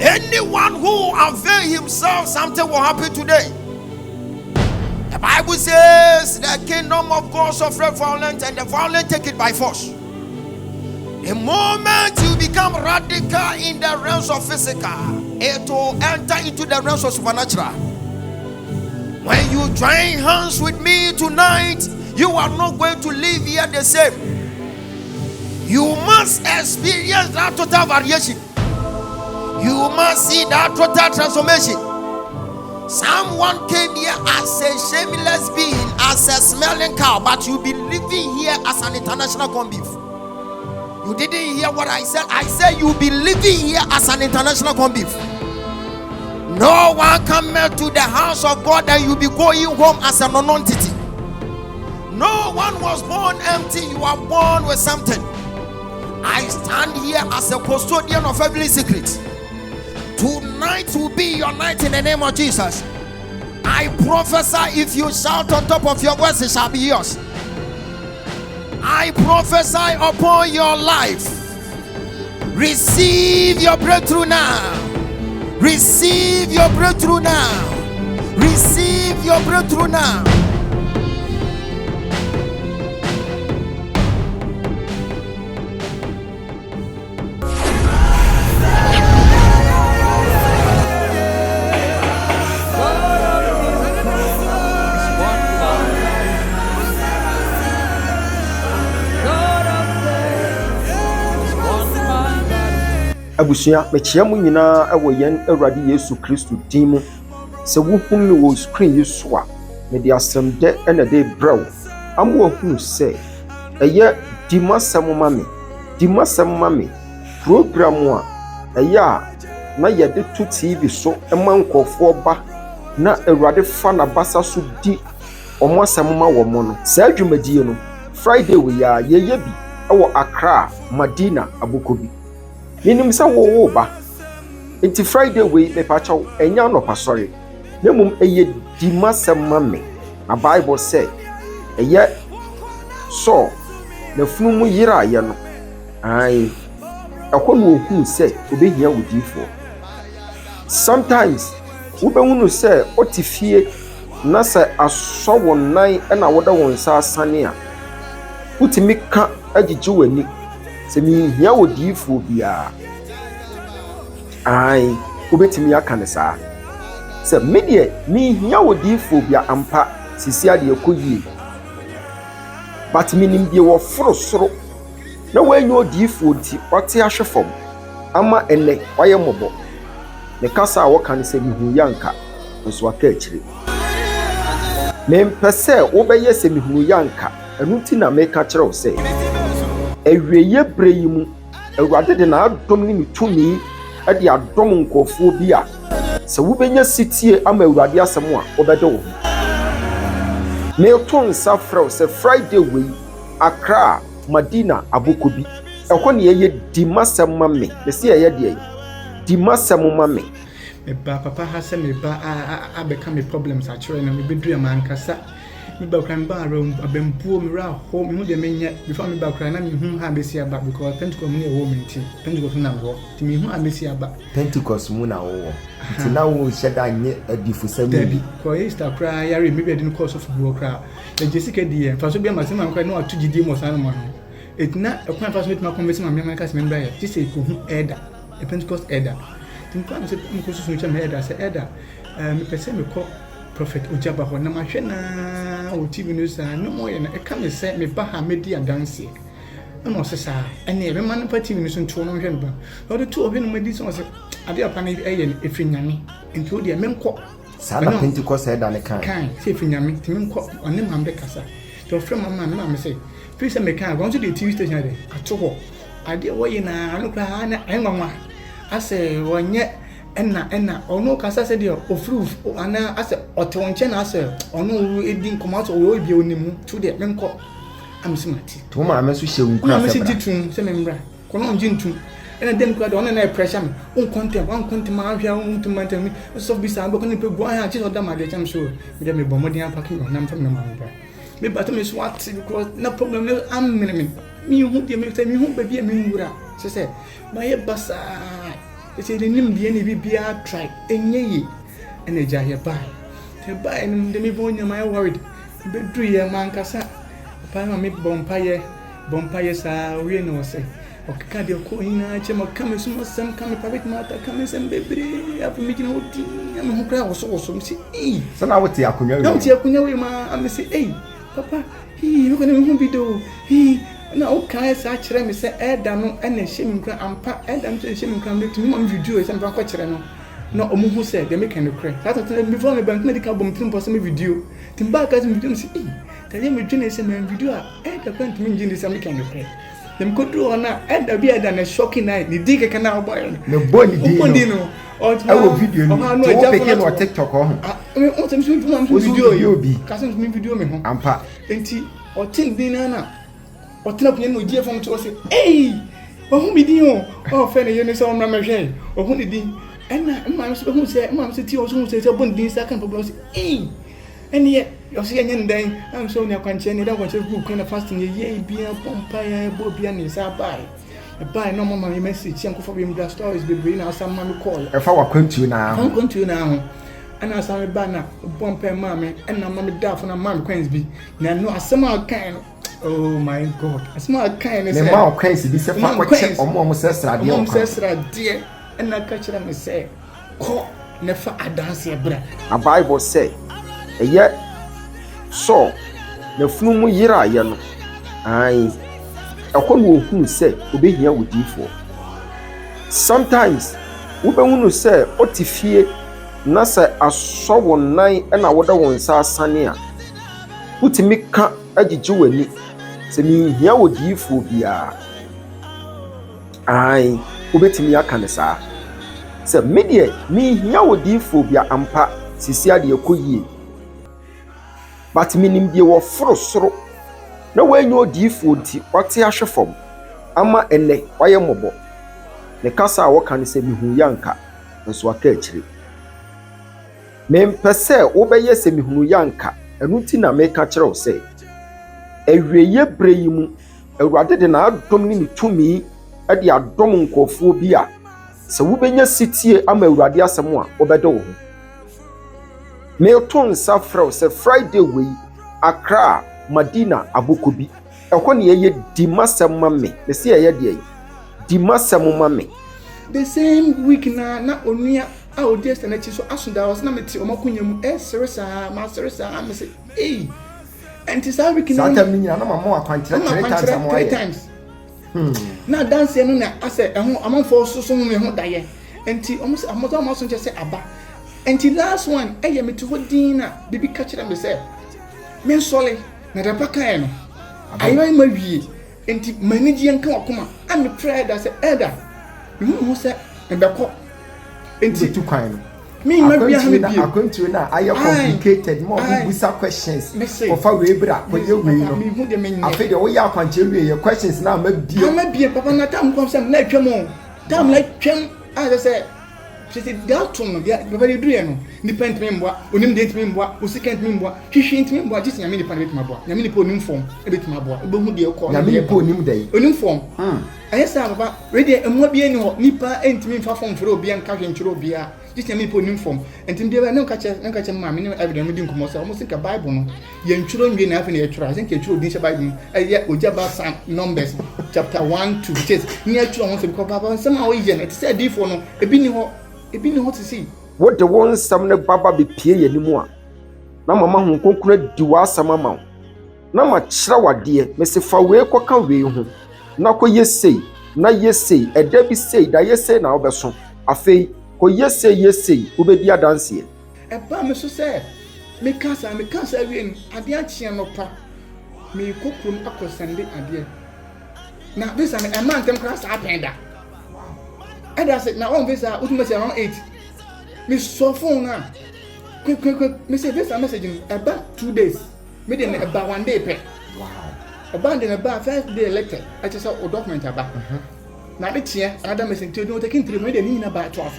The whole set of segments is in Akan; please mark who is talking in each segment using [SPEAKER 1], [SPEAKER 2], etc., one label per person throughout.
[SPEAKER 1] Anyone who avail himself, something will happen today. The Bible says the kingdom of God suffereth violence, and the violent take it by force. The moment you become radical in the realms of physical, it will enter into the realms of supernatural. When you join hands with me tonight, you are not going to live here the same. You must experience that total variation. You must see that total transformation. Someone came here as a shameless being, as a smelling cow, but you'll be living here as an international corned beef. You didn't hear what I said. I said you'll be living here as an international corned beef. No one come to the house of God and you'll be going home as a non-entity. No one was born empty. You are born with something. I stand here as a custodian of every secret. Tonight will be your night in the name of Jesus. I prophesy, if you shout on top of your voice, it shall be yours. I prophesy upon your life. Receive your breakthrough now. Receive your breakthrough now. Receive your breakthrough now.
[SPEAKER 2] Abusia mechia mu nyina ewo yen Awurade Yesu Kristo din mu se wo hum me wo screen yesu a me de asem de na de brew amwo hu se eye dimasem mame program a eye a na ye de to TV so ema nkofo ba na Awurade fa na basa so di omo asem ma wo mo no sa adwumadie no Friday we ya ye bi ewo Accra Madina Abokobi Minim sa wo ba. Enti Friday we me pa chaw enya no pasori. Na mum eye dimasem mame. Na Bible say eye so na funu mu yira ye no. Ai akono hu say obehia wudifo. Sometimes wo be hunu say otifie na say aso wonnan na woda won sa asane a. Utimi ka agije wani se mi hia wodifo bia ai ubetimi aka ne saa se medie mi hia wodifo bia ampa sisi ade ekoyie but minim bia wo forosoro na wanyu odifo nti wate ahwefom ama ene waye mobo ne kasa wo kan se mi hu yanka nso aka akire me mpese wo beye se mi hu yanka enu ti na me ka kire wo se ewieye breyimu Awurade de na adom ni mitumi ade adom nkofo bi a se wo benya sitie ama Awurade asem a obede wo me ton safra se Friday we Accra Madina Abokobi ekwo ne ye dimasem mame be se ye de dimasem mame
[SPEAKER 3] me ba papa ha se me ba a beka me problems a kire na me bedu am ankasa me ba kran ba abempuo me ra ho me hu de menya before me ba kran na me hu ha besi aba because Pentecost mu na wo minti Pentecost na wo ti me hu amesi aba
[SPEAKER 2] Pentecost mu na wo ti na wo sheda anye adifu sami
[SPEAKER 3] ko Easter kra yare me be de course of wo kra e Jessica die fa so be ma se ma kra na wa tugidi mo san mo no etina e kwa fa so me converse ma me ka se me ba ya ti se ko hu elder e Pentecost elder tin kwa se me ko so so me elder se elder me pese me ko prophet ojaba ho na mahwe na o TV news no mo ye na e ka me se me ba ha medi adanse no se sa ene be man pa TV news nto no hwe no ba o de to obi no medi so se ade apa na e ye efinyame nti o de me nko
[SPEAKER 2] sa na Pentecost elder ne kan
[SPEAKER 3] se efinyame ti me nko one ma be kasa to frem mama na me se fi se me kan go to the TV station ade ato ho ade wo ye na no kra na enwanwa ase wonye enna ono kasa se de ofru ana ase otonche na ase ono edi nkomato o obi onimu to de menko amsimati
[SPEAKER 2] to ma amesu hyewu kura
[SPEAKER 3] se ditun se membra kono njintu ena den kura de ono na pressure me on content ma ahia on to maintain me so bisa abo kono pe gwa ha chi so da ma de cham so me de me bomodi an packing on nam fam na ma membra me bato me swat because na problem no am me hu de me say me hu ba bia me ngura se ma ye basa say the name the any bibia try enye and a jaya buy. Te buy and the me bonya my worried. Be do ye man kasa. Pa me bompaye sa we no say. Okaka de ko ina che mo kame so sam kame private matter kame sem bebre afu me gina odi am ho kra wo so si eh
[SPEAKER 2] so na wote akonya we
[SPEAKER 3] na wote akonya we ma am say eh papa we ko na me hu video na o kan sa kire me say eda no na hye me kra ampa eda no hye me kra me tumi mo video say me ko kire no na omo hu say de me kan kra that time before me bank medical bomb trim post me video timba ka me video me say eh tell me dwene say me video eda kan tumi ngini say me kan kra them go do ona and be than a shocking night ni dig can now boy
[SPEAKER 2] no boni dino
[SPEAKER 3] or
[SPEAKER 2] video no peke no TikTok on
[SPEAKER 3] o tem video
[SPEAKER 2] bi
[SPEAKER 3] ka sem video me ho
[SPEAKER 2] ampa
[SPEAKER 3] enti o tin din na o tin apun no die fam to say eh o hu mi din o fe ne yene so mra me hwe o hu ni din na ma so hu say ma so ti o so hu say bon din sa kan problem say eh eni ye yo se nyen den am so nya kwanche ni da kwanche ku na fasting ye bia pompa ya bo bia ni sa bai no mama me message am ko for bim da stories be bring na some man call
[SPEAKER 2] e fa wa kwantu na
[SPEAKER 3] ho ana sa me ba na pompa ma me na ma me da for na man kwans bi na no asema kan oh my god asema kan ni
[SPEAKER 2] say me ma kwans bi se fa kwache omo sesra de
[SPEAKER 3] omo sesra de na ka kira me say ko na fa adanse bra
[SPEAKER 2] a bible say eye so na funu yira ye no ai akono ohun se obehia wodifo sometimes wo be hunu se otifie na se aso wonan na woda won sa asane a utimi ka agigi wani se mi hia wodifo bia ai obetimi aka ne sa se medie mi hia wodifo bia ampa sisi ade ekoyie but minim die wo forosoro na wanyo odifo nti wate ahwefom ama ene waye mobo ne kasa a woka ne se mihu yanka nso aka akire mempese wo beye se mihu yanka enu ti na meka kire wo se awieye breyimu awurade de na adom ni mitumi ade adom nkofo bi a se wo benya sitie ama awurade asem a wo bede wo ho Milton Safra se Friday way Accra Madina Abukubi ekwo ne ye dimasem mame ne se ye de dimasem mame
[SPEAKER 3] the same week na onua a odi na chi so asunda was na meti omakunya mu seresa ma seresa am say eh anti sa week na
[SPEAKER 2] sata minya na mama akwankyere 3
[SPEAKER 3] times na dance no na ase eho amanfo so me ho daye anti omo amoto so nche se aba. And the last one, I am to Hodina, baby catcher and say, Men Solly, not a bacano. I am my vie, and the manager come. I'm a prayer that said, Edda, you must say, and the cop. And too kind. Me, my be a going to now. I am complicated, more bizarre questions. Of a webra, but you will. I feel we are continuing your questions now. Maybe a papa, not time comes some like more. Damn like Chem, as I said. She said, "Galton, yeah, very do depend me mboa, onim date me mboa, usikent me mboa, hwehwent me mboa, just nyame ni pan bit maboa. Nyame ni po onim form, e bit maboa. E bo hu de e call.
[SPEAKER 2] Nyame ni po onim dai.
[SPEAKER 3] Onim form. Ayesa baba, we de emwa bi eni ho, nipa entimi mfa form fere obi an ka hwenkyere obi a. Just nyame po onim form. Entim de ba na nka che ma me ni evidence me di nkomo sa, almost think Bible no. Ye ntwero nwie na afi na ye twero. I think ye twero din she Bible. Ye ojaba Psalm Numbers chapter 1 to 8. Ni ye twero won se because baba some how ye na. It say dey for no, e bi ni ho. Ebi ni what to see.
[SPEAKER 2] What the one some ne baba be pie ye ni mu a. Na mama hu konkura di wa asama ma. Na ma kyera wade me se fa we koka we hu. Na ko yesei, na yesei, eda bi sei, da yesei na obeso. Afei ko yesei, obedi adanse.
[SPEAKER 3] E ba me so se me kasa we ni ade a kye no pa. Me kokrom akosande ade. Na bisa me e man tem kra sa apenda. And I said, now on this, around 8. Miss Sofona, quick, Miss Visa messaging about 2 days, maybe about 1 day pay.
[SPEAKER 2] Wow.
[SPEAKER 3] Abandon about 5 day elected. I just saw a document about. Now, it's here, another message to you, taking 3 million about 12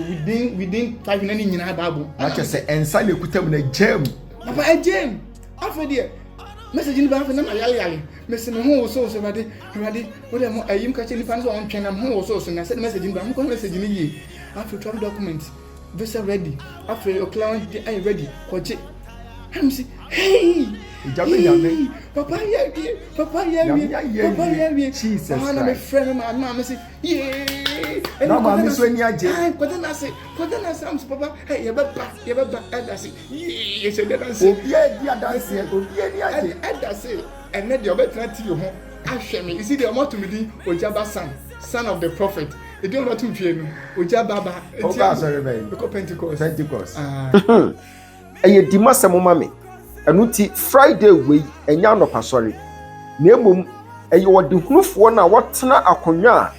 [SPEAKER 3] within 5 minutes in our Bible.
[SPEAKER 2] I just say, and Sally could tell me a gem.
[SPEAKER 3] Papa, a gem. After dear. Messaging about them, I Mr. Mo so ready. What am I? You catching the fans on China? Mo so I said messaging, but I'm going to message me. after travel documents, visa ready, after your client are ready, coach. I'm saying, hey, Papa,
[SPEAKER 2] Jesus,
[SPEAKER 3] I'm a friend of my mom. I say, yeah, and
[SPEAKER 2] I'm when you are
[SPEAKER 3] but then I say, Papa, hey, you're back, and I say, yeah, so then I say, and I say, and then you're better to your home. Ashemi, you see the amount to me, Ojaba son of the prophet. They don't want to train Ojaba.
[SPEAKER 2] Oh, sorry, baby.
[SPEAKER 3] Because Pentecost.
[SPEAKER 2] Eye di masɛm ma me ɛno ti Friday wei ɛnya no pasɔre na emom ɛyɛ wɔde hunufoɔ na wɔtena akonnwa a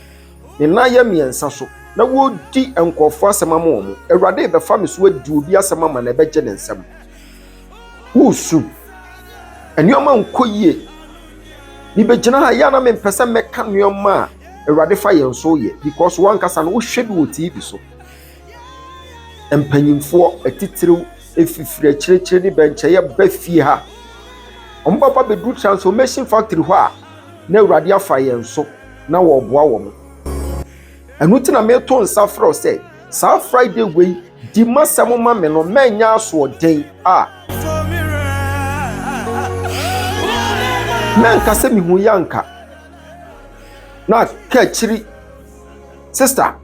[SPEAKER 2] ne nan yɛ mmiɛnsa so na wɔdi nkɔfo asɛm ama wɔn Awurade bɛfa me so adi obi asɛm ama na ɛbɛgye ne nsɛm wosu ɛnneɛma nkɔ yie ni bɛgyina ha yɛ na me mpɛsɛ mɛka nneɛma a Awurade fa yɛn so yɛ because wɔn kasa no wohwɛ bi wɔ TV so mpanyimfoɔ atitiriw efifire kyerɛkyerɛ ni bɛnkyɛ ba fie ha ɔmbaba bedru transformation factory hɔ a na Awurade afa yɛn so na wɔboa wɔn ɛno ti na meto nsa frɛ sɛ saa Friday wei di masɛm ma me no mɛnya asoɔden a mɛnka sɛ mihu yanka na ka kyiri sister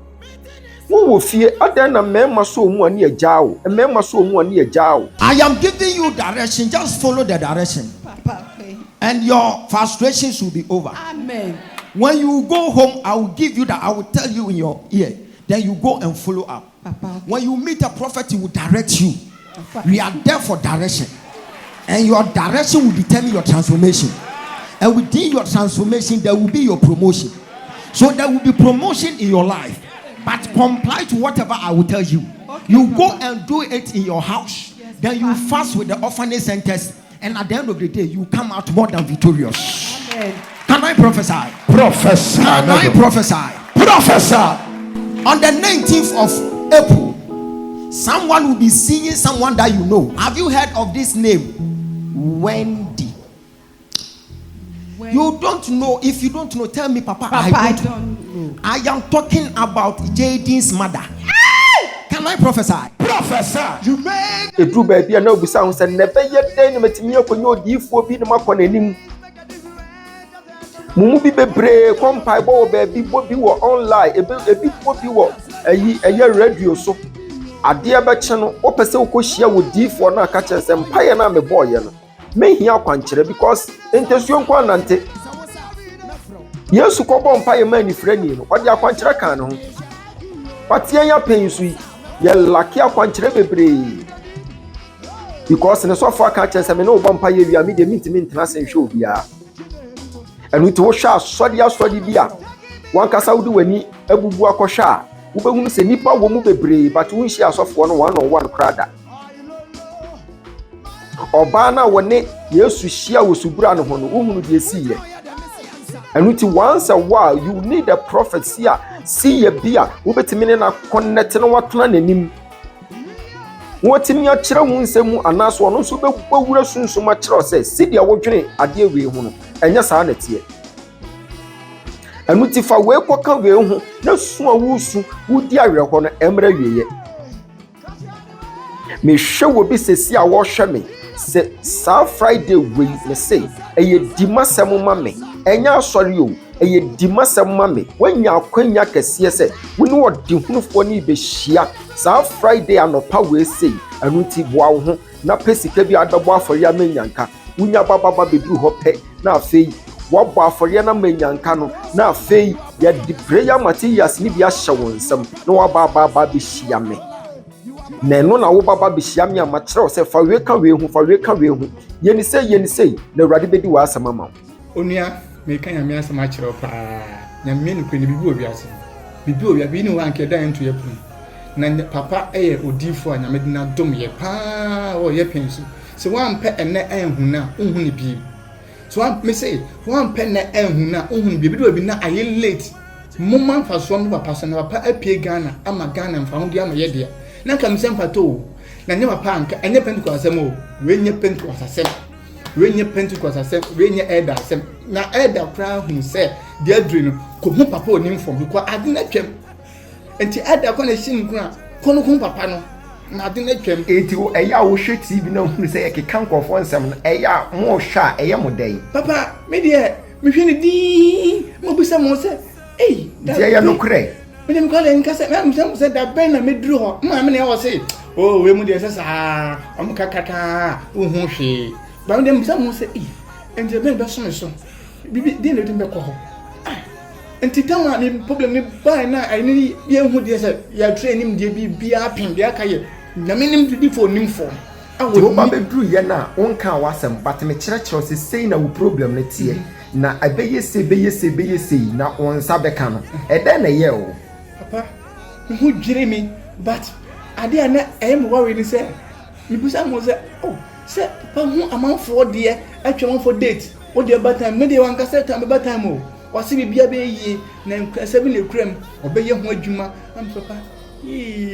[SPEAKER 2] wo fie adan na mema so omu ani agyawo mema so omu ani agyawo
[SPEAKER 1] I am giving you direction, just follow the direction,
[SPEAKER 4] Papa, okay.
[SPEAKER 1] and your frustrations will be over.
[SPEAKER 4] Amen.
[SPEAKER 1] When you go home, I will give you that. I will tell you in your ear. Then you go and follow up.
[SPEAKER 4] Papa, okay.
[SPEAKER 1] When you meet a prophet, he will direct you.
[SPEAKER 4] Papa.
[SPEAKER 1] We are there for direction, and your direction will determine your transformation. And within your transformation, there will be your promotion. So there will be promotion in your life. But comply to whatever I will tell you.
[SPEAKER 4] Okay,
[SPEAKER 1] you
[SPEAKER 4] Papa.
[SPEAKER 1] go and do it in your house.
[SPEAKER 4] Yes,
[SPEAKER 1] then you fast with the orphanage centers. And at the end of the day, you come out more than victorious.
[SPEAKER 4] Amen.
[SPEAKER 1] Can I prophesy?
[SPEAKER 2] Prophesy.
[SPEAKER 1] Can I prophesy?
[SPEAKER 2] Prophesy.
[SPEAKER 1] On the 19th of April, someone will be seeing someone that you know. Have you heard of this name? Wendy. You don't know. If you don't know, tell me, Papa.
[SPEAKER 4] Papa, I don't know.
[SPEAKER 1] I am talking about Jaden's mother. Can I prophesy?
[SPEAKER 2] Prophesy.
[SPEAKER 1] You make
[SPEAKER 2] Edru baby na obusa ho se ne beye den ne metimi akonyo odiifo bi ne makɔ nanim. Mumu bi bebre kompai bo baby bo bi wo online ebi bo bi wo eye radio so. Ade abɛkye no opese okohia wo diifo na aka kyerɛ sɛ mpaye na me boy no. Mehia kwankyerɛ because entesuo nkwa nante. Yesu kɔbɔ mpaye ma ni frani no ɔde akwankyerɛ kan no ho. Patia ya pensu yi ye laki akwankyerɛ bebre because ne so fa ka kyerɛ sɛ me no bɔ mpaye wi a me de mintimi ntena se nhwɛ obia. Ɛno ti wo hwɛ asɔde bi a wankasa wode wani abubu akɔhwɛ a wobɛhunu sɛ nipa wɔ mu bebre but wo nhyi asɔfoɔ no one on one krada. Ọba na wone Yesu hia wo subura no ho no wohunu de siye. Enu ti once a while you need a prophet see ye bia wo betimi ne na connect no watona nanim. Wotimi a kyerɛ hu nsɛm anaso ono so bewura sunsum a kyerɛ sɛ sidia wodwene ade awie hu no ɛnya saa na tie. Enu ti fa we koka we hu na su a wusu wudi awerɛhɔ no emra wieye. Me hwɛ wo bi sesi a wo hwɛ me se sa Friday we me say eye di masɛm ma me enya asɔre o eye di masɛm ma me wanya akwanya kɛseɛ sɛ wo ne wodi hunufo ne be hyia sa Friday anopa we say anu ti boa wo ho na pesika bi adɔbɔ afɔre amenyanka wunya bababa beduru hɔ pɛ na afei wabɔ afɔre na amenyanka no na afei ya di prayer materials ni bi ahyɛ wo nsɛm na waba be hyia me. Neno na wo baba behia me amakyerɛw sɛ fa we ka we hu yeni sei na Awurade bedi wa asɛm ama
[SPEAKER 3] Onua me ka nyame asɛm akyerɛw pa nyame no kɔ ne bibi obi asɛm bi ne wa anke dan to yɛpun na papa ɛyɛ odifo a nyame de na dom yɛ pa o yɛ pensu sɛ wampɛ ɛnɛ ɛnhu na unhu ne bi so me say wampɛ na ɛnhu na unhu ne bi bi do bi na aye late momma mfa so mo papa so na papa apie Ghana ama Ghana mfa ho di ama yɛ dia na kam sem pato na nye papa anka enye Pentecost asem o we nye Pentecost asem we nye elder asem na elder kra hu se de adri no ko hu papa onim fom because ade na twem enti ada kwa na shin kuna kono kun papa no na de na twam
[SPEAKER 2] enti eya wo hwe TV na hunu se ekeka nkofo nsem no eya mo hwa eya mo dai
[SPEAKER 3] papa me de me hwe ni di mo bisa mo se
[SPEAKER 2] dia ya no kure
[SPEAKER 3] me dem ko le nka se me am se da ben na me duru ho ma me ne wo se oh we mu de se sa am kakaka wo hu hwe ba me dem bisa mo se enti ben be so me so bibi di na dem be ko ho enti tama ni problem ni ba na ai ni ye hu de se ya training de bi apin de akaye na minim di for nim for
[SPEAKER 2] awo ba be duru ye na wonka wasem but me kire se sei na wo problem ne tie na abeye se na onsa beka no ede na ye o
[SPEAKER 3] papa hu jire mi but ade na em worry ni se mi busa mo se se papa hu amanfo de atwa for date o de ba time me de wan ka se time ba time o wasi bibia be yi na 7 le krem obeye ho adwuma am papa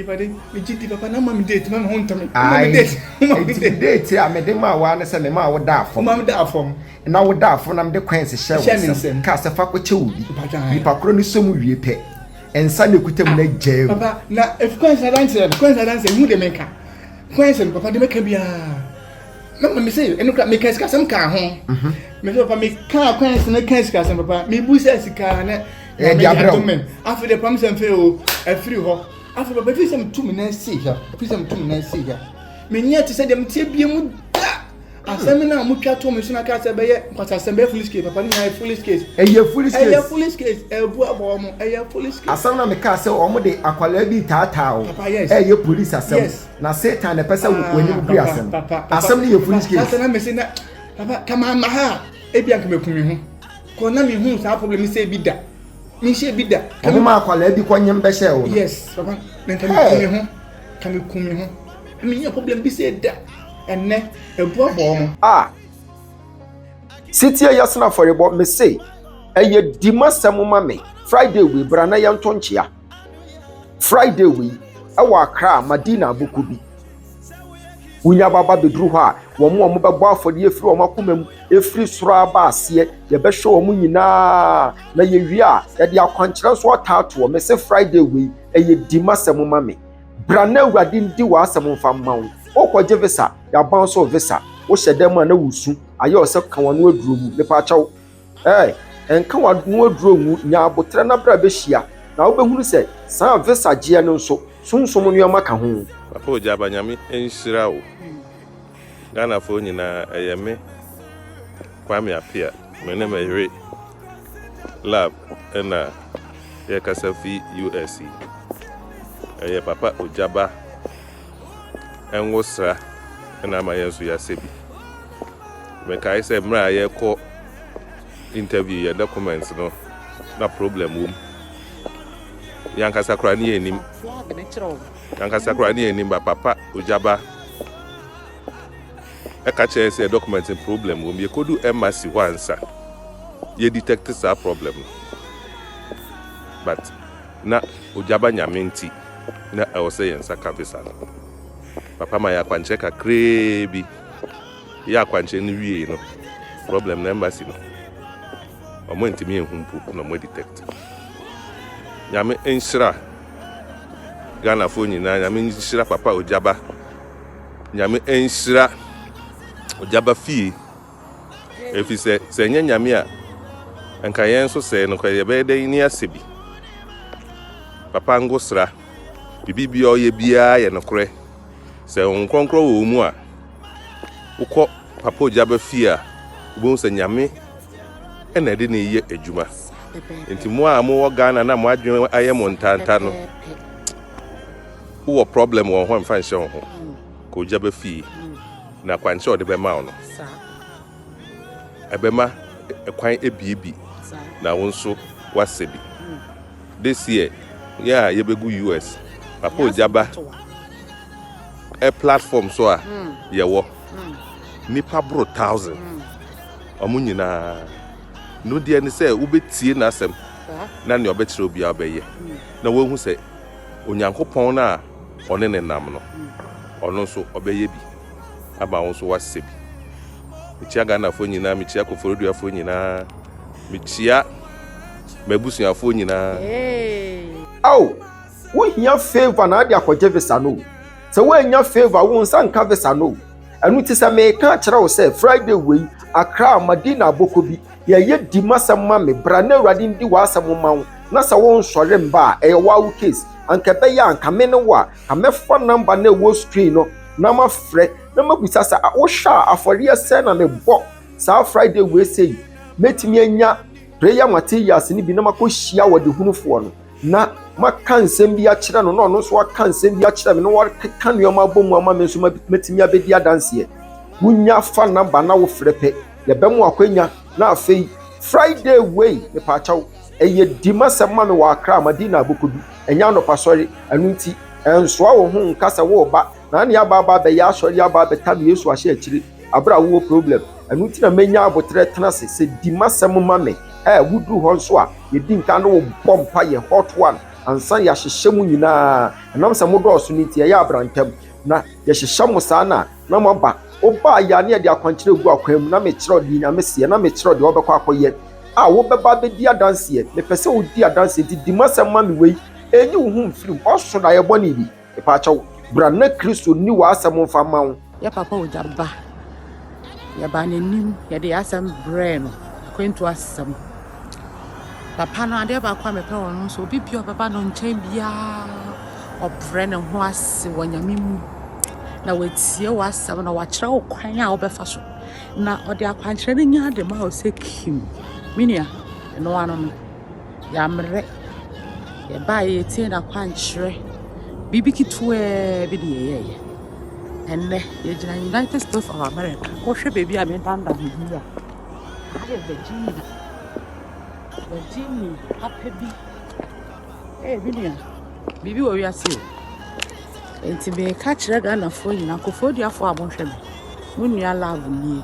[SPEAKER 3] bade me jiti papa na ma me date ma ho ntame
[SPEAKER 2] me date a me de ma wa na se me ma wo da afom
[SPEAKER 3] ma me da afom
[SPEAKER 2] na wo da afom na me de kwense hye ka se fa ko che obi nipa kro ni somu wie pe ensa na kutam na jam
[SPEAKER 3] papa na if kwense dance hu de menka kwense papa de meka bia na me say enu me ka sam ka ho me so papa me ka kwense na ka sam papa me bu se sika na
[SPEAKER 2] di abro
[SPEAKER 3] afi de pam sam fe o afiri ho afi papa fi sam tu me na see ya fi sam tu me na see ya me nya ti se dem tie bia mu da asem na mu twa to me so na ka se be ye kwasa sem be full case papa ni na full case full case bu abo mo full case
[SPEAKER 2] asem na me ka se o mo de akwala bi tata o police asem na satan na pesa woni bi asem ni full case
[SPEAKER 3] asem na me se na papa kama ma ha ebi anka me kumi ho ko na me hu sa problem se bi da mi she bi da
[SPEAKER 2] kama ma akwala bi ko nyem be she o
[SPEAKER 3] yes papa na kama kumi ho mi nya problem bi se da enne ebu abo mo
[SPEAKER 2] city yasna for about me say eye dimasem ma me Friday we brana ya ntonchia Friday we awa Accra Madina buku bi unya baba bedru ho a wo mo bebo afode efiri wo makomam efiri soro aba ase ye be hwe wo nyina na ye wi a ye de akwankyere so tato me say Friday we eye dimasem ma me brana awurade ndi wa asem mfa mawo okwaje visa ya bounce visa wo hyedem na wusu aye ose kan wonu aduro mu me pa chaw enka wonu aduro mu nya abotre na bra be hia na wo behunu se sa visa je no nso sunsom no yama ho
[SPEAKER 4] papa ojaba nyame enhyira wo Ghana fo nyina eyeme kwame apia me na mehwe lab na ye kasafi USC papa ojaba enwosra na ma yesu ya sebi me kai se mra ye ko interview ya documents no na problem wom yankasa kra ni enim ba papa ojaba eka che se document problem wom ye kodu MAS3M ye detect sa problem but na ojaba nyamenti na I was saying sakavisa papa ma ya kwanche ka krebi ya kwanche ni wie no problem na embassy no omo ntimi ehumpu no mo detect nyame enhyira Ghana fo nyina nyame enhyira papa ojaba nyame enhyira ojaba fie efi se nya nyame a enka yen so se no kwa ye be de ni asebi papa ngosra bibi o ye bia ye no kore se onkronkro wo mu a ukọ papa ojaba fie a ubon se nyame ena de ne ye adwuma enti mo a mo Ghana na mo adwen aye mo ntanta no wo problem wo ho mfa nhyɛ ho ko ojaba fie na kwanche o de be ma no ebema ekwan ebiebi na wo nso wasebi this year ye begu US papa ojaba platform so a ye wo nipa bro 1000 omo nyina no dia ni se ubetie na asem na ne obekire obi abeye na wo hu se onyankopon na one ne nam no ono so obeye bi aba wo so wasebi michia Ghana fo nyina michia Koforodua fo nyina michia mabusuafo nyina
[SPEAKER 2] wo hia favor na ade akɔgye visa no sɛ wo anya favor wo nsa nka visa no ɛno ti sɛ me ka kyerɛ wo sɛ Friday wei Accra Madina Bokobi ye di masɛm ma me bra na Awurade ndi w'asɛm ma wo na sɛ wo nsɔre mba a ɛyɛ wa case anka bɛyɛ anka me ne wo a amɛfa number na wo screen no na ma frɛ na mabusa sɛ wo hwɛ afɔre sɛ na me bɔ saa Friday wei sɛ metimi anya prayer materials ni bi na makɔhyia wɔ de hunufoɔ no na maka nsɛm bi akyerɛ no na ɔno nso aka nsɛm bi akyerɛ me na wɔka nneɔma abɔ mu ama me nso metimi abɛdi adanseɛ wonya fa number na wo frɛ pɛ yɛbɛmu akwanya na afei Friday wei me paakyɛw ɛyɛ di masɛm ma me wɔ Accra Madina Bokobi ɛnya anɔpa sɔre ɛno nti ɛnsoa wo ho nkasa wo ba na ne aba bɛyɛ asɔre aba bɛta me Yesu ahyɛ akyire abra wo problem ɛno nti na menya abotrɛ tena se di masɛm ma me wudu hɔ nso a yɛdi nka no wo bompa yɛ hot one ansa yɛahyehyɛ mu nyinaa ɛnam sɛ modɔɔso no nti ɛyɛ abrantam na yɛhyehyɛ mo saa na maba oba ya ne de akwankyerɛ gu akwan mu na me kyerɛ de nyame se na me kyerɛ de wɔbɛkɔ akɔyɛ a wo bɛba bɛdi adanseɛ mepɛ sɛ wo di adanseɛ nti di masɛm ma me wei enyi wo hu mfiri ɔso na yɛbɔ ne bi epa kyɛw bra na Kristo ni wa asɛm mfa ma wo
[SPEAKER 5] ya papa wo jaba ya ba n'anim ya de asɛm brɛ no kwentu asɛm papa no ade ba kwa mepɛ wɔ no so obi bia papa no nkyɛn bia ɔbrɛ ne ho ase wɔ nyame mu na watie wasɛm na wakyerɛ wo kwan a wobɛfa so na ɔde akwankyerɛ no nya de ma wo sɛ kim minia ɛno ano no yɛammerɛ yɛbaa yɛtie na kwankyerɛ bibi kitwaa bi de yɛyɛyɛ ɛnnɛ yɛgyina United States of America wohwɛ baabi a medanda bibi a ayɛ Virginia papa bi minia bibi wɔ wiase o enti me ka kyerɛ Ghanafoɔ nyina kɔfɔdiafoɔ a monhwɛ me mo nua love nie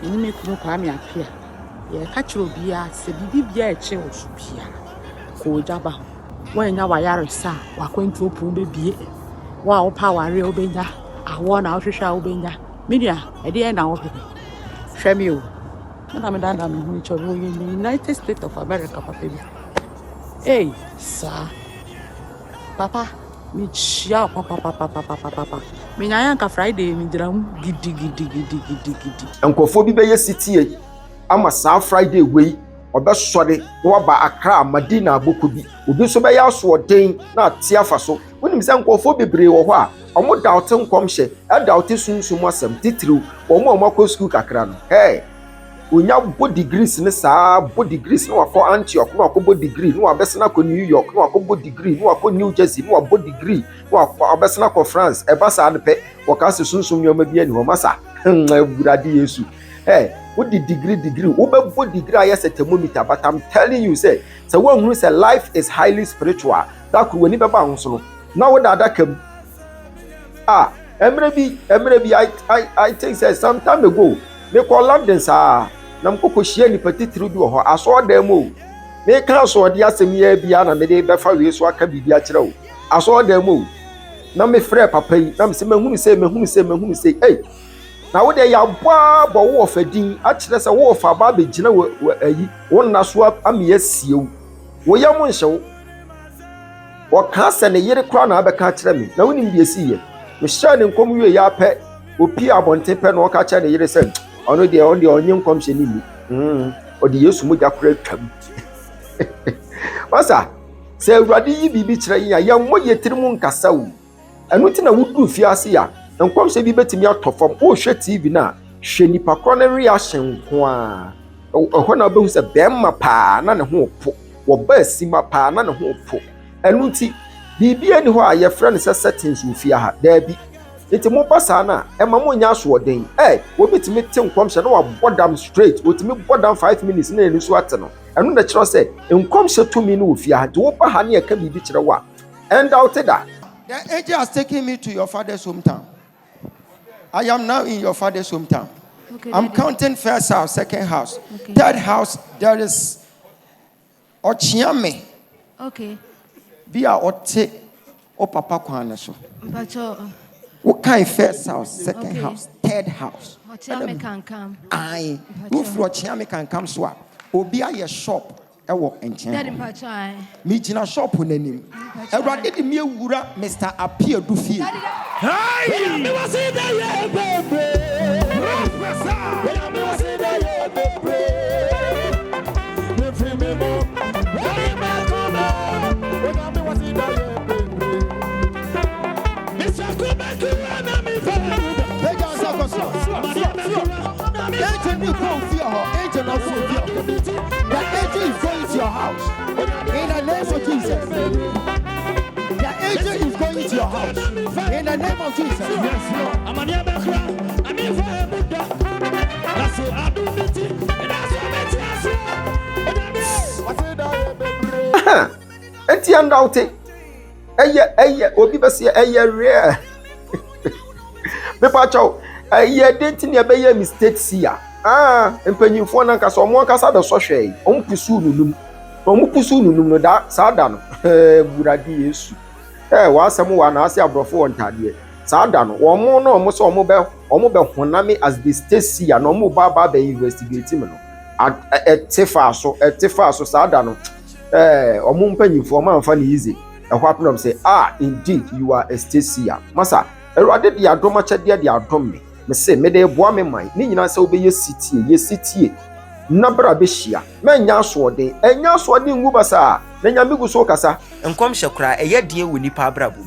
[SPEAKER 5] ni me kunu kwa me apia ye ka kyerɛ obi a sɛ bibi bia ɛkye wo so bia ko jaba ho wanya wayaresa wakwantu opu bebie wa wo power obenya awo na wohwehwɛ obenya media ɛde na wo pepe hwɛ me o na me danda me hu kyerɛ wo in United States of America papa bi sa papa mi chia papa mi nyanya nka Friday mi dram gidi
[SPEAKER 2] nkofo bi bɛyɛ sitie ama saa Friday wei ɔbɛsɔre na waba Accra Madina Bokobi obi so bɛyɛ asoɔden na ate afa so wonim sɛ nkofo bebree wɔ hɔ a ɔmo dawote nkɔmhyɛ ɛdawote sunsum asɛm titiriw ɔmo akɔ school kakra no onya bo degrees ne saa bo degrees no akɔ Antioch no akɔ bo degree no abɛsena akɔ New York no akɔ bo degree no akɔ New Jersey no akɔ degree no abɛsena akɔ France ɛba saa ne pɛ wɔka se sunsum nyoma bi ani hɔ masa Awurade Yesu wo di degree wo bɛbɔ degree ayɛ sɛ thermometer but I'm telling you say wo hunu say life is highly spiritual that could wani bɛba ho so no na wo da adaka mu I think say some time ago me call London saa na mkoko hia ni patitiri bi wɔ hɔ aso da mu me ka so de asɛm ya bia na me de bɛfa we so aka bibia kyerɛ wo aso da mu na me frɛ papa yi na me se mahunu sɛ na wo de ya bɔ wo ofadin a kyerɛ sɛ wo fa ba be gyina wo ayi wo na so ame asiew wo yam nhyɛw wo ka sɛ ne yere kra na abɛka kyerɛ me na wonim bi asiye me hyɛ ne nkom wie ya pɛ opi abɔnten pɛ na wo ka kyerɛ ne yere sɛ ono de onye nkomhye ni mi odi Yesu mo jakora twam wasa sɛ Awurade yi bibi kyerɛ yin ya mo yetiri mu nkasa wo ɛno ti na wudu fiase ya nkomhye bi betimi atɔfam o hwɛ TV na hwɛ nipa kro ne reaction ko a ɛhɔ na obehu sɛ bɛmma paa na ne ho po wo ba asima paa na ne ho po ɛno ti bibi ani hɔ a yɛfrɛ ne sɛ settings wo fia ha daabi enti mo pasa na ema mo nya so oden wo bitimi te nkomhye na wa bodam straight wotimi bodam 5 minutes na enu so ate no enu na kyerɛ sɛ nkomhye tumi no wo fia ha wo ba ha na eka bibi kyerɛ wa and out that
[SPEAKER 1] the angel has taken me to your father's hometown. I am now in your father's hometown. Okay, I'm counting first house, second house, third house. There is Ochiame.
[SPEAKER 6] Okay.
[SPEAKER 1] Be a ote o papa kwana so. What kind first house, second house, third house?
[SPEAKER 6] Ochiame can come.
[SPEAKER 1] Aye. Who for Ochiame can come swap? Obi a your shop. ɛwɔ nkyɛn me gyina shop n'anim awurade de me ewura Mr. Apia Dufie hey me was in there baby me was in there baby me free me mo hey me come me was in there baby Mr. Kubeku na me fa hey just angel you go fear her angel not fear the angel is going to your house in the name of Jesus. The angel is going to your house in the name of Jesus. Yes, Lord.
[SPEAKER 2] Enti andauti eye obi bese eye rare me pa chaw eye date ne be ye mistake Seer empanyimfo na nkasa omo nkasa be so hwe ompusu nunum omupusu nunum no da saada no burade Yesu wa asem wa na ase abrofo wontade saada no omo no omo so omo be honame as the state Seer no omo ba investigate me no etefa so saada no omo mpanyimfo ma amfa ne easy ehwa problem say indeed you are a state Seer masa erade de adom achede de adom me say me de boa me man ni nyina se obeye sitie na bra be hia menya asode enya asode ngu basa na nya megu so kasa
[SPEAKER 6] enkom hyekura eye de wo nipa abrabo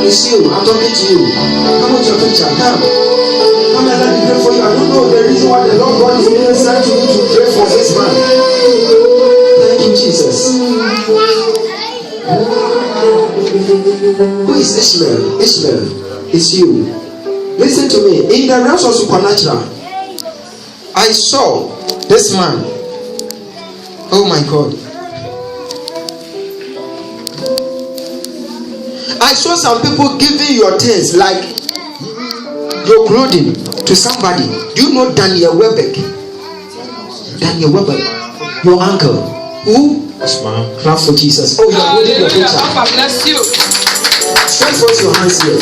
[SPEAKER 7] It's you. I'm talking to you. Come with your picture. Come and let me pray for you. I don't know the reason why the Lord God is ministering to you to pray for this man. Thank you, Jesus. Who is Ishmael? Ishmael, it's you. Listen to me. In the realms of supernatural, I saw this man. Oh my God. I saw some people giving your things like your clothing to somebody. Do you know Daniel Webeck? Daniel Webeck, your uncle. Who? Clap for Jesus. Oh, you are holding your picture. God bless you. Stretch forth your hands here.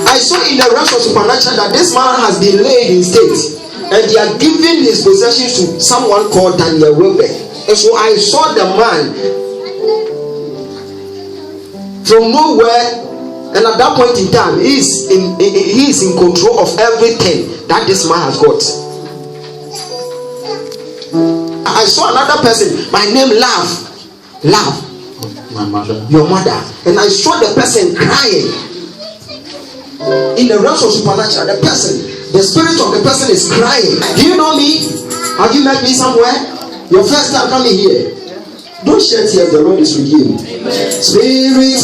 [SPEAKER 7] I saw in the realms of supernatural that this man has been laid in state, and they are giving his possessions to someone called Daniel Webeck. And so I saw the man from nowhere, and at that point in time, he is in control of everything that this man has got. I saw another person by name Love, my mother, your mother, and I saw the person crying. In the realms of supernatural, the spirit of the person is crying. Do you know me? Have you met me somewhere? Your first time coming here. Don't shed tears, the Lord is with you. Spirit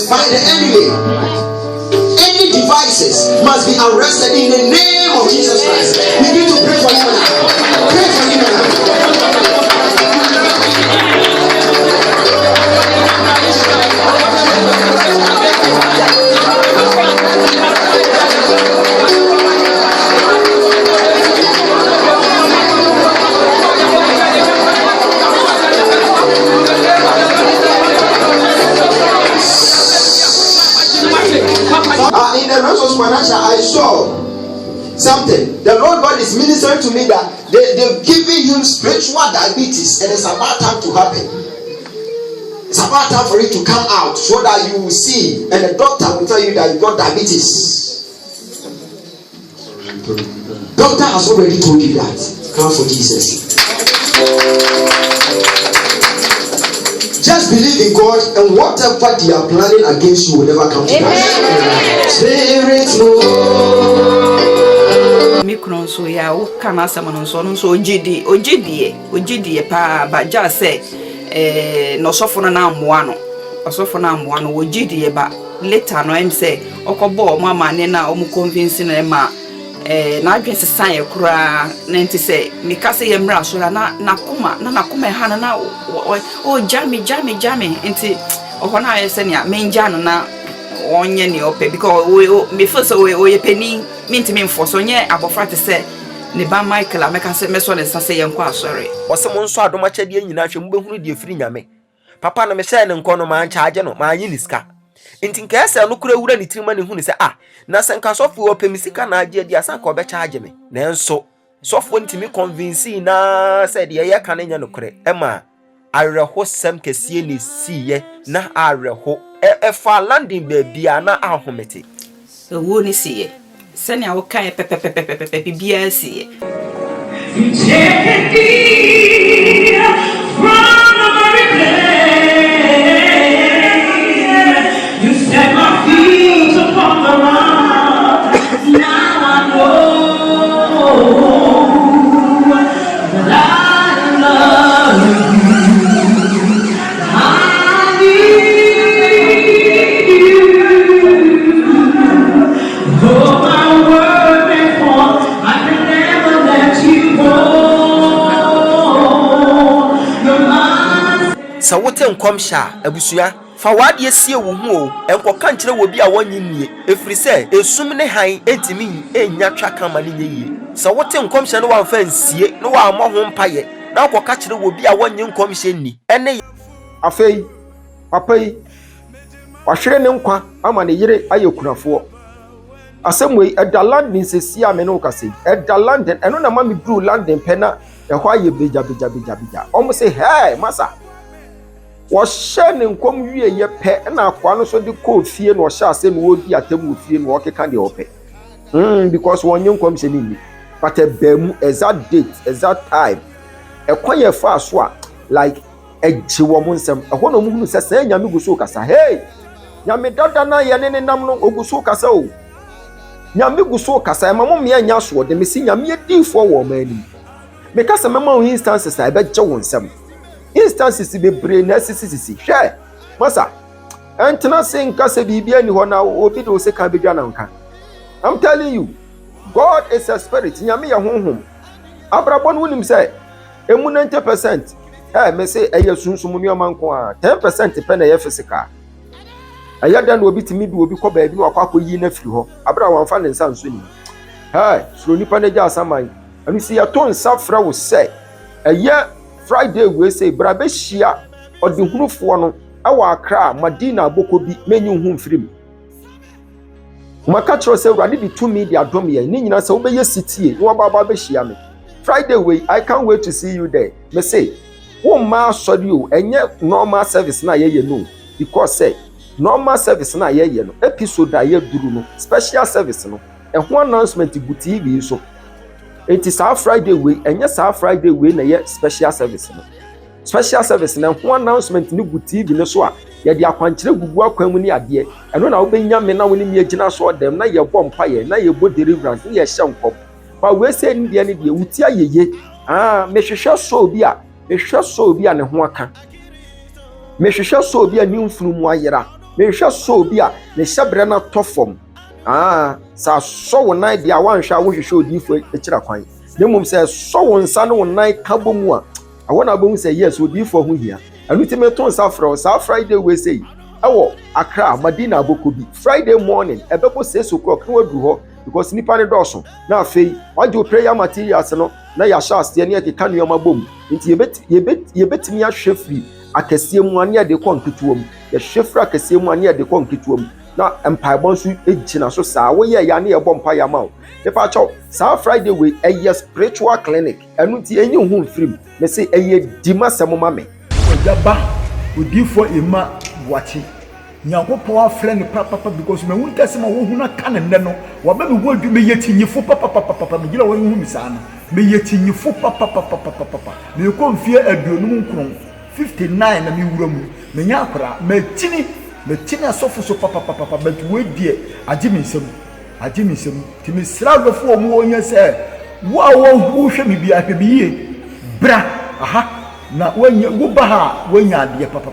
[SPEAKER 7] by the enemy, any devices must be arrested in the name of Jesus Christ. We need to pray for him now. Pray for him now. In the realms of supernatural, I saw something. The Lord God is ministering to me that they've given you spiritual diabetes, and it's about time to happen. It's about time for it to come out so that you will see, and the doctor will tell you that you got diabetes. Doctor has already told you that. Come for Jesus. Just believe in God, and whatever they are planning against you will never come to pass. Spirit
[SPEAKER 8] Mikron so ya wo kana asem no so ogidie pa ba ja say no sofo na amoa no osofo na amoa no ogidie ba later no em say okobo mo amane na o mu convince na ma na adwen sesan ye kura na nti say mika say ye mra so na nakoma ha na o jami nti ohona aye se ne menja no na onye ne ope because me feel so we penny minti me mfo so nye abofra te se ne ba Michael ameka se meso ne sase ye nkwa asore
[SPEAKER 6] Osemo nso adoma chede nyina hwe mbehunu de firi nyame papa na me hye ne nko no ma charge no ma anyi niska nti nka ese no kura wura ne tirima ne hunu se na se nka sofo opemisika na age dia san ka obe charge me na enso sofo ntimi convince na se de ye ka na nya no kure ema areho sem kesie ne siye na areho efa landing baby na ahomete
[SPEAKER 8] wo ni siye sani awo kan pepe bibia siye
[SPEAKER 9] you set my feet upon the rock. Now I know that I love you. I need you. Though my word may fall, I can never let you go. You're mine.
[SPEAKER 6] sa wote nkomhya abusua fa wade asie wo hu o enko ka nkire wo bi a wonyimie efiri se esum ne han entimi enya twa kama ne nyie sa wote nkomhya no wamfa nsie no wa amho mpaye na ko ka kire wo bi a wonyi nkomhya ni ene
[SPEAKER 2] afei papa yi wahwere ne nkwa ama ne yere ayekunafo asemwe eda landing sesi a me no kase eda landing eno na ma me dru landing pena ehwo aye beja omo say hey masa wɔhyɛ ne nkom wie yɛ pɛ na akwa no so de kɔ fie na ɔhyɛ ase no wodi atamu fie no ɔkeka de ɔpɛ because wɔnyɛ nkom hyɛ ni but ebemu exact date exact time ɛkwan yɛ fa so a like ɛgye wɔ mo nsɛm ɛhɔ na mo hunu sɛ sɛ nyame gu so kasa hey nyame dada na yɛ ne nam no ogu so kasa o nyame gu so kasa ɛma mo mmea nya so de mesi nyame di fo wɔ mani me kasa mema wo instances a ɛbɛgye wo nsɛm instances be brain sisi hwe masa entena senka se bibia ni ho na obi do se ka bedwa na nka I'm telling you God is a spirit nyame ye honhom abrabon wonim se emu 90% me say eye sunsum ni omanko a 10% pe na ye physical aya dan obi timi bi obi kɔ baabi na akɔ yi na firi ho abra wanfa ne nsa nso ni suro nipa na gya asaman anu si ya to nsa fra wo se eye Friday we say brabe hia odehunufo no awa akra madina aboko bi menyu hu mfirim maka tro say urade di to media dom ye ni nyina say obeye sitie no baba be hia me Friday we I can't wait to see you there me say wo ma sori o enye normal service na ye no because say normal service na ye no episode a ye duru no special service no ho announcement gu TV so it is our Friday way and yes our Friday way na ye special service no ho announcement ni gu TV no so a ye de akwankyere gugu akwan mu ni ade eno na wo benya me na woni me agina so dem na ye bom paye na ye bo deliverance ye hye nkop ba we say ni de wuti ayeye me hwehwe so obi a ne ho aka me hwehwe so obi a ni mfunu mu ayera me hwehwe so obi a ne hyebre na tofom sa so wo nan dia wanhwa wo hwehwe odifo ekira kwan demum se so wo nsa no wo nan kabo mu a awona bomu se yes odifo ho hia anu ti me ton sa fra sa Friday we say ewo Accra Madina Abokobi Friday morning ebebo 6 o'clock no adu ho because nipa ne doso na afei wajo prayer materials no na ya sha ase ne ekeka nuoma bom nti yebetimi ahwe free akasie mu ane de konketuom ye hwefra akasie mu ane de konketuom na mpaebɔ nso gyina so saa woyɛ ya ne yɛbɔ mpa yama o nipa kyɛw saa Friday we ɛyɛ spiritual clinic ɛno nti ɛnyi ho mfirim me se ɛyɛ dima sɛm ma me
[SPEAKER 10] ɔyaba odifo ema boachi nyankopɔn afrɛ ne papa because me won kase ma wo hu na ka ne nne no wa ba me hu adwuma yɛ tinyifo papa me gila wo hu mi saa no me yɛ tinyifo papa me ko mfie aduonum nkron 59 na me wura mu me nya akora me tini asofo so papa but we die agye me nsem ti me sra lofo mu onya sɛ wo a wo hwɛ me bia hwɛ biye bra aha na wonya wo ba ha wonya ade papa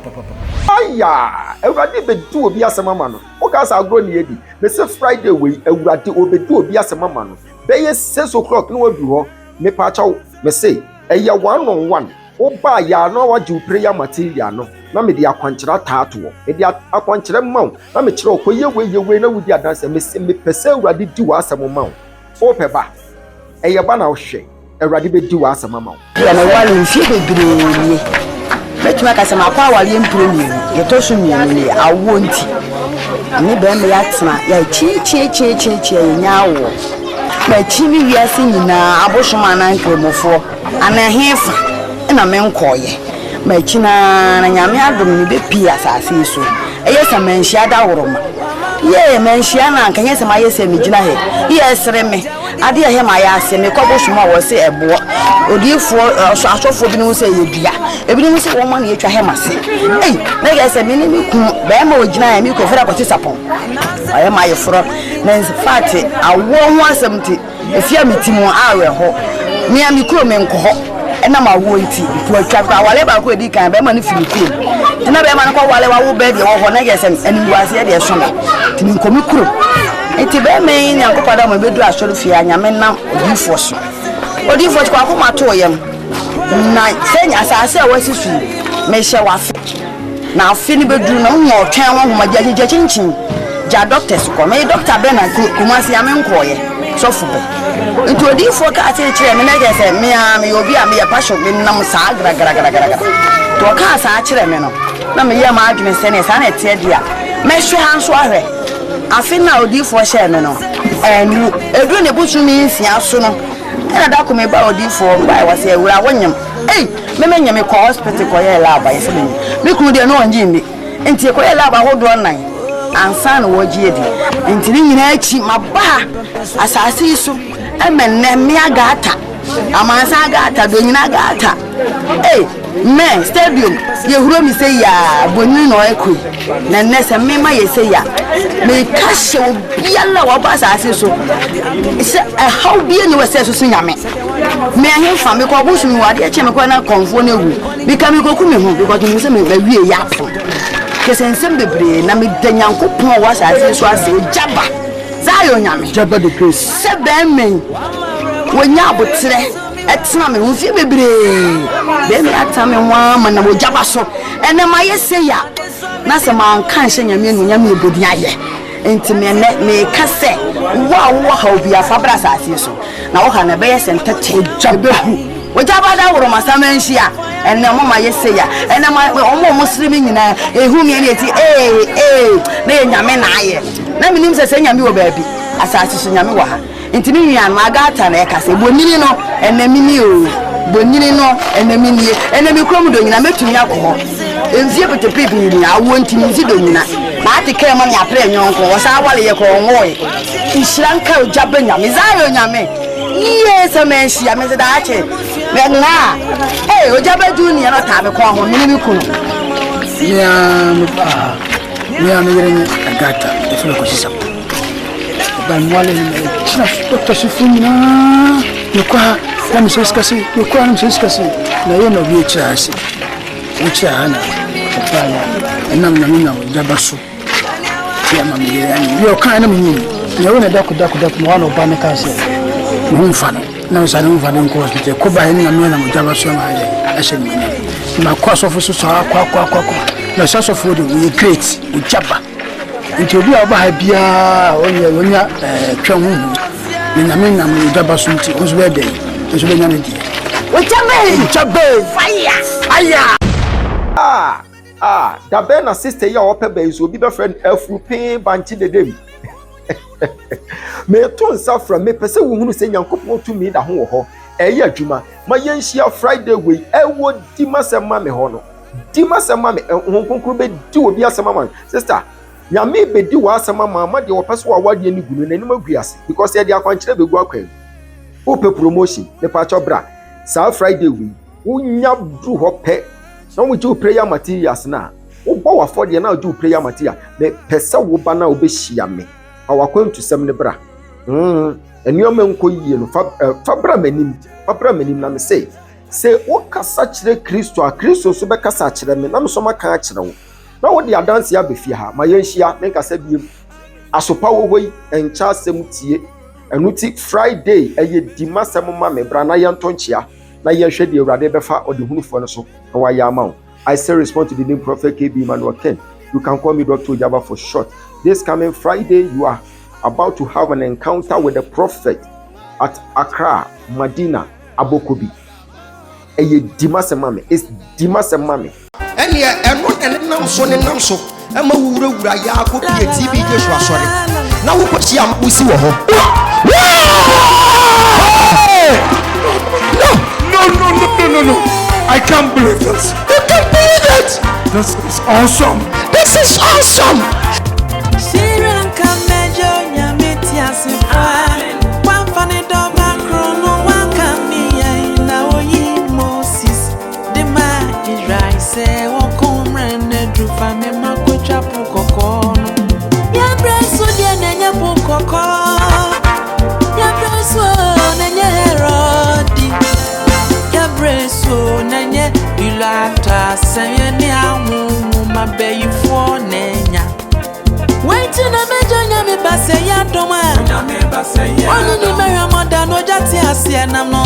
[SPEAKER 2] aya Ewurade bedu obi asɛm ama no o ka sa agro ne yedi me se Friday we Ewurade obedu obi asɛm ama no be ye 6 o'clock no wadu ho me pa chawo me se ɛyɛ 1-on-1 o ba ya no wagye prayer material no na me de akwankyera taato me de akwankyera maw na me kyerɛ okoye we na wudi adanse me se me pese Ewurade di wa asɛm ma o peba ɛyɛ ba na wo hwɛ Ewurade be di wa asɛm ma
[SPEAKER 11] ya na wale mfie bebree metuma ka sama kwa wale mpro ni yeto so ni awo nti ni be me ya tena ya chi nyawo ma chi mi wiase nyina aboshoma na nkremofo ana hefa na me nkoye ma chi na nyame adom ni be pia asase so eye samanhia da woroma ye manhia na nkanye sama yese me gina he ye sere me ade ye ma ya ase me koboshoma wo se ebo odifo asofo bi no se yedua ebi no se wo ma na yetwa he mase na ye se me ni me ku be ma ogina ya me ko fera kwati sapon aye ma ye foro na in fact awo ho asemti efia metimu awe ho me ami kuro me nko ho na ma wo nti to atwa kwa wale ba ko edi kan be ma ni Philippine na be ma na ko wale wa wo be de wo ho na ye se ani wase de so me timi nkomi kuro enti be me ni ankopada mo be du asori fi anyame nam odifo kwa ko ma to yem na senya asase wasi su me hye wa na afi ni be du na wo twɛn wo homa gye chinchin ja doctors ko me doctor be na kuma si ame nkoye so fu be enti odifo ka ati kire me na je se me obi a me ya passion me nam sa gra to ka sa kire me no na me ya ma adwene se ne sa na tie dia me hwe hanso ahwe afi na odifo hye me no enu edu ne busu mi nsia so no na da ko me ba odifo ba wa se ewura wonyam me nyame ko hospital ko ye lab ya se me ku de no onji mi enti ko ye lab ahodo nan ansa na wogie di enti ni nyina achi maba asase so emenne me agata amansa agata do nyina agata me stadium ye huro mi se ya bonu no ekoi na nese me ma ye se ya me ka hye obiala wa ba asase so se how bia ni wese so nyame me ahemfa me ko busu mi wade eche me ko na konfo na ewu bi ka me ko ku me hu because me se me wie ya fo kesensem bebre na me danyankopon wa asase so ase jaba zayo nyame
[SPEAKER 10] jaba the grace
[SPEAKER 11] se ben men wonya abotre etina me hunfi bebre be me atame wa ma na wojaba so ene ma yese ya na se ma nkan hye nyame enu nyame ebodi aye enti me ne me kase wa ha obi afabra asase so na wo ha na be yese ntete jabehu wojaba da woro masamanhia ene mo ma yese ya ene ma omo muslimi nyina ehu me ne eti na nyame na aye na minim se nyame wo baabi asase so nyame wa ha enti ni nyan magata na ekase bonini no enamini o bonini no enamini enami krom do nyina metumi akọ enzie petepe bi ni awo ntimi nzi do nyina na atike ma nya pre nyonko wo sa wale ye ko nwoe nhyiranka ojaba nyame zayo nyame iye semenhia me da ache me na ojaba junior no tabe ko ho mini mi kuno
[SPEAKER 3] ya me yere agata efuna ko sisa ban wale china doctor sifuna yokwa na mseskasi na yona biechasi uchana hapana enam na mina jabaso tia mamire yani yo kana mnyini yona daku mwana obane kase mfano na usana mfano nko hospital ko ba ni na mina jabaso ma aje ashemi ma kwa sofu so kwa na sasofu de we great ujaba nti obi a ba bia onya twam hu ni nyame nam daba so nti onso be dey onso be nyame die
[SPEAKER 11] o chame fire
[SPEAKER 2] aya da be na sister ya ope be so obi be friend afu pin banchi dedem me to nsa fra me pese wo hunu se Nyankopon tu mi da ho ho eye adwuma ma yenhia Friday we ewo di masema me ho no di masema me honkonkro be di obi asema man sister nyame be di wa asema ma de wo pese wa wade ni gunu nanim aguase because e de akwankyere be gu akwan ope promotion ne pa chobra sa Friday we unya du ho pe na wo ju prayer materials na wo bo wa for de na ju prayer material me pese wo ba na obehia me awakwantu sem ne bra enioma nko yie no fabra manim na me say wo kasa kire Kristo a Kristo so be kasa kire me na me so maka kire wo na wo de adanse ya befie ha ma yenhia me kasa biem asopa wo hoi encha asem tie enuti Friday eye di masem ma me bra na yentonchia na yenhwe de Awurade befa ode hunufo no so na wa ya ma. I say respond to the name Prophet KB Emmanuel Ken. You can call me Dr. Ojaba for short. This coming Friday, you are about to have an encounter with the prophet at Accra, Medina, Abokobi. Eye Dimasemame. It's Dimasemame.
[SPEAKER 1] And yeah, and what and now so and now so. I'm a wura ya ko TV Joshua sorry. Now we put you we see wo.
[SPEAKER 10] No. I can't believe this.
[SPEAKER 1] You can't believe it.
[SPEAKER 10] This is awesome.
[SPEAKER 1] This is awesome.
[SPEAKER 9] Seer can measure Yamitia Sifa. One funny dog chrono, one can be now ye Moses. The man is right, say, or come and drew from him, a good chapu cocono. Ya breast so dear, and ya poco. Ya breast one and ya rodi. Ya breast one and ya you laughter, saying, my baby for Nenya. Wait till the major Yami Basse Yadoma. Only Mary Mother no Jati Asiana no.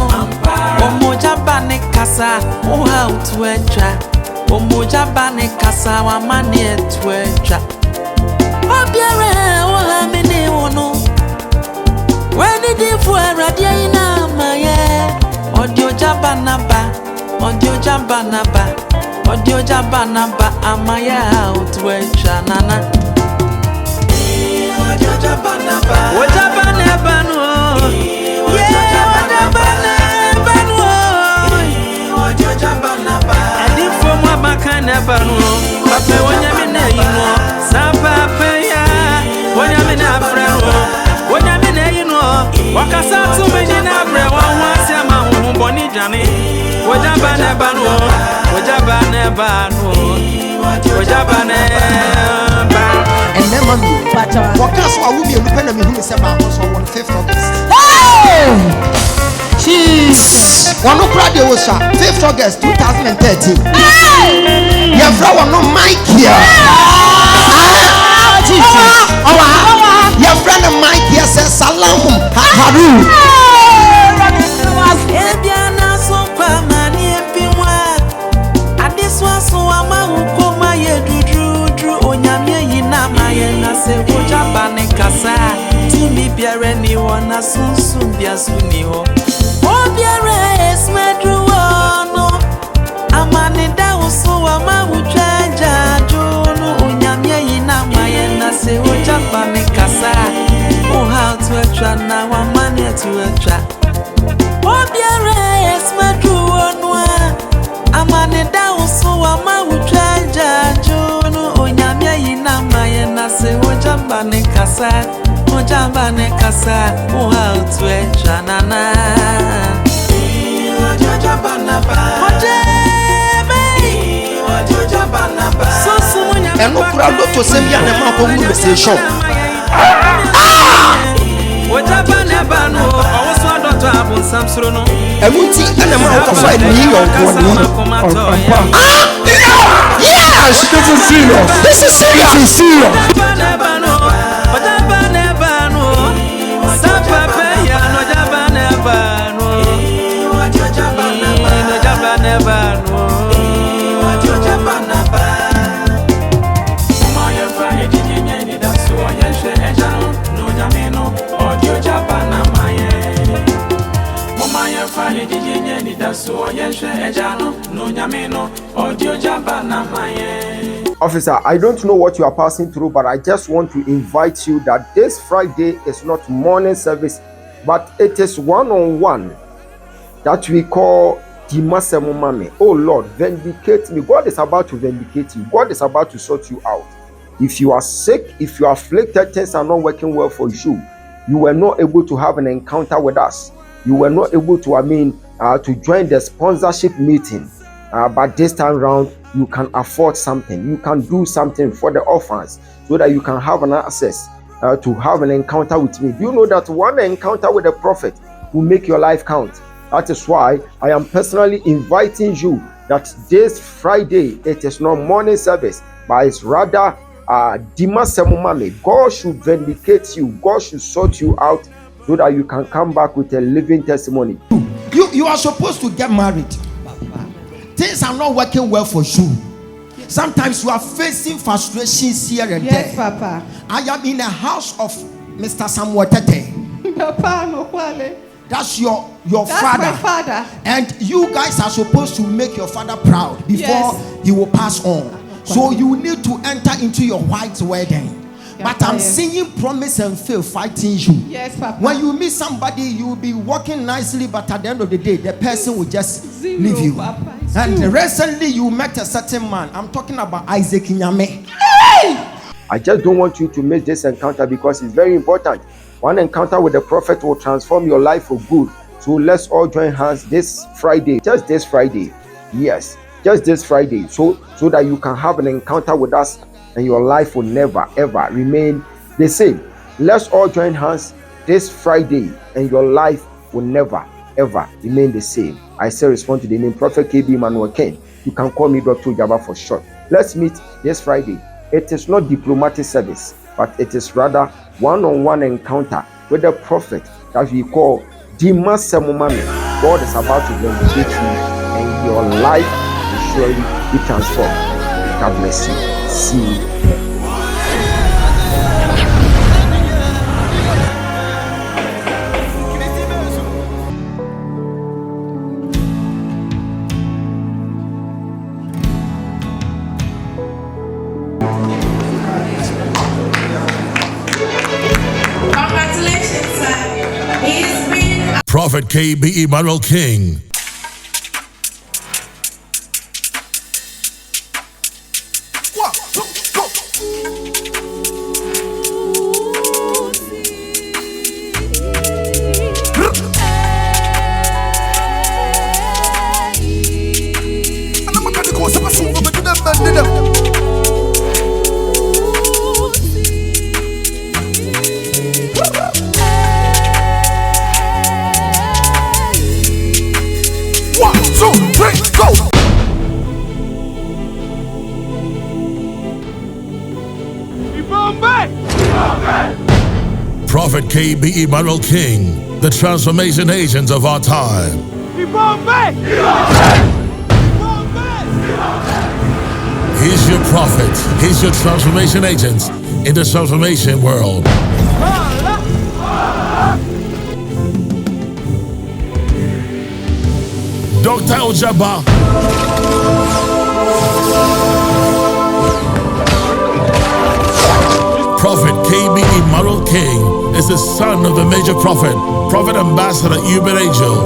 [SPEAKER 9] Omoja Bane Casa, oh how to etra. Omoja Bane Casa, one money to etra. Obiere, oh how many ono. When it is for a radiana, my Odio Jabanaba, Odio Jabanaba, Odio Jabanaba, Amaya out to etra nana.
[SPEAKER 1] And then mommy, what else are we independent of him? Say about us on 5th August. Jesus. One no crowd there was 5th August 2013. Your flower no Mike here. Jesus. Your friend of Mike here says salam. Haru.
[SPEAKER 9] Se woja bane kasa tu mi biare ni wona sunsun bia suni ho o biare esmedru wono amani da uso wa ma wujaja junu onyamye yina maye na se woja bane kasa o how to attra na wa mani to attra o biare esmedru wono amani da uso wa ma wujaja junu onyamye yina maye na se Ojambane kasa, oh how to etra nana.
[SPEAKER 1] And no crowd to send me an amount of conversation.
[SPEAKER 9] Ojabane bano, I was one daughter of Samsrono.
[SPEAKER 1] And we see an amount of fight me or yes,
[SPEAKER 10] This is serious.
[SPEAKER 1] This is serious.
[SPEAKER 10] This is serious.
[SPEAKER 9] So, yes, Ejano, no Yamino, or Dio Jabana, my
[SPEAKER 2] Officer, I don't know what you are passing through, but I just want to invite you that this Friday is not morning service, but it is one-on-one that we call the MAS3M Mame. Oh Lord, vindicate me. God is about to vindicate you. God is about to sort you out. If you are sick, if you are afflicted, things are not working well for you. You were not able to have an encounter with us. You were not able to, to join the sponsorship meeting. But this time around, you can afford something. You can do something for the orphans so that you can have an access to have an encounter with me. Do you know that one encounter with a prophet will make your life count? That is why I am personally inviting you that this Friday, it is not morning service, but it's rather the MAS3M Mame. God should vindicate you. God should sort you out so that you can come back with a living testimony.
[SPEAKER 1] You are supposed to get married. Things are not working well for you. Sometimes you are facing frustrations here and there.
[SPEAKER 12] Yes, Papa.
[SPEAKER 1] I am in a house of Mr. Samuel Tete.
[SPEAKER 12] Papa, no quale.
[SPEAKER 1] That's your
[SPEAKER 12] That's
[SPEAKER 1] father.
[SPEAKER 12] my father.
[SPEAKER 1] And you guys are supposed to make your father proud before he will pass on. So you need to enter into your white wedding. But I'm seeing promise and fail fighting you.
[SPEAKER 12] Yes, Papa.
[SPEAKER 1] When you meet somebody, you will be walking nicely, but at the end of the day, the person will just leave you.
[SPEAKER 12] Papa.
[SPEAKER 1] And recently, you met a certain man. I'm talking about Isaac Nyame.
[SPEAKER 2] I just don't want you to miss this encounter because it's very important. One encounter with the prophet will transform your life for good. So let's all join hands this Friday, just this Friday. Yes, just this Friday. So that you can have an encounter with us and your life will never ever remain the same. Let's all join hands this Friday and your life will never ever remain the same. I say respond to the name Prophet KB Emmanuel King. You can call me Dr. Jabba for short. Let's meet this Friday. It is not diplomatic service, but it is rather one-on-one encounter with the prophet that we call the MAS3M Mame. God is about to vindicate you and your life will surely be transformed. God bless you. See you.
[SPEAKER 9] Congratulations, sir. He's been
[SPEAKER 13] Prophet KB Emmanuel King. Prophet KB Emmanuel King, the transformation agent of our time. He's your prophet. He's your transformation agent in the transformation world. Dr. Ojaba. Prophet KB Emmanuel King is the son of the major prophet, Prophet Ambassador Uber Angel.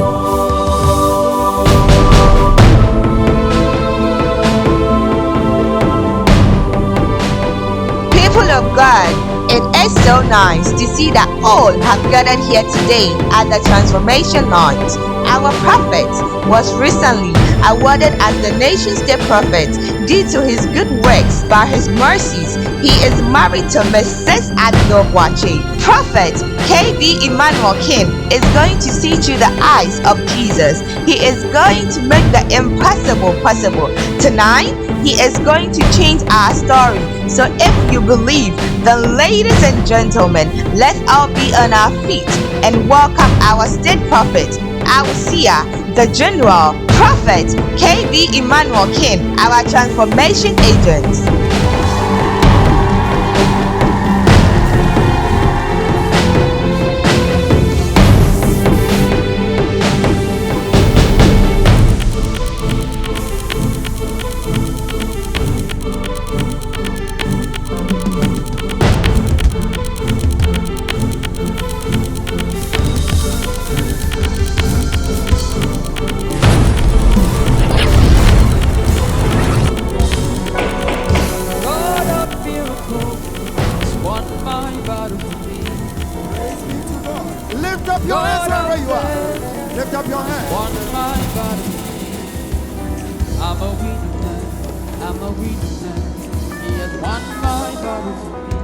[SPEAKER 14] People of God, it is so nice to see that all have gathered here today at the Transformation Launch. Our prophet was recently awarded as the nation's day prophet due to his good works. By his mercies, he is married to Mrs. Adnobwache. Prophet KB Emmanuel King is going to see through the eyes of Jesus. He is going to make the impossible possible. Tonight, he is going to change our story. So if you believe, then ladies and gentlemen, let's all be on our feet and welcome our state prophet, our seer, the general, Prophet KB Emmanuel King, our transformation agent.
[SPEAKER 15] won my battle for me.
[SPEAKER 1] Praise be to God. Lift up your hands wherever you are. Lift up your hands.
[SPEAKER 15] Won my battle for me. I'm a winner man. I'm a winner man. He has won my battle for me.